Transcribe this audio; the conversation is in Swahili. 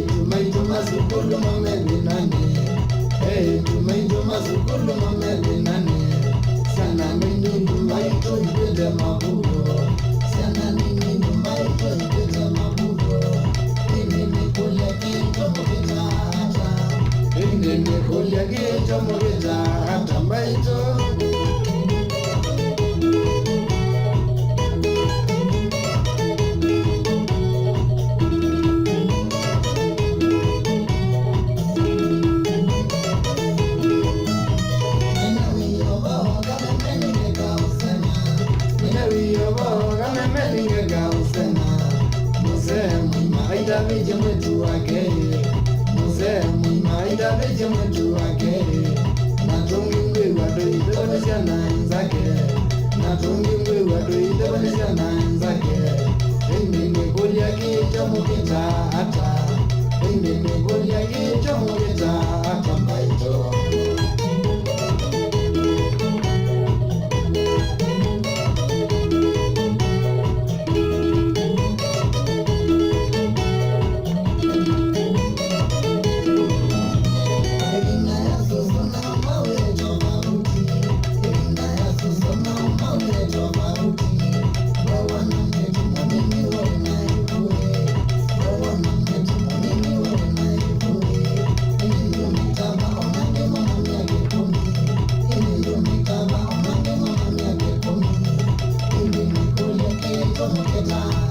tumaito masukulu mameli nani. Tumaito masukulu mameli nani. Sana mimi tumaito ibede mabudo. Sana mimi tumaito ibede mabudo. Mimi kule kinto mokita hata. Mimi kule kinto mokita hata maito. Veja mwetu wake Mose mwima ida veja mwetu wake Natungi mwe wado itabanisha na nzake Natungi mwe wado itabanisha na nzake Ende mekoli yake chamo kita hata Ende mekoli yake chamo kita hata mbaito Come on,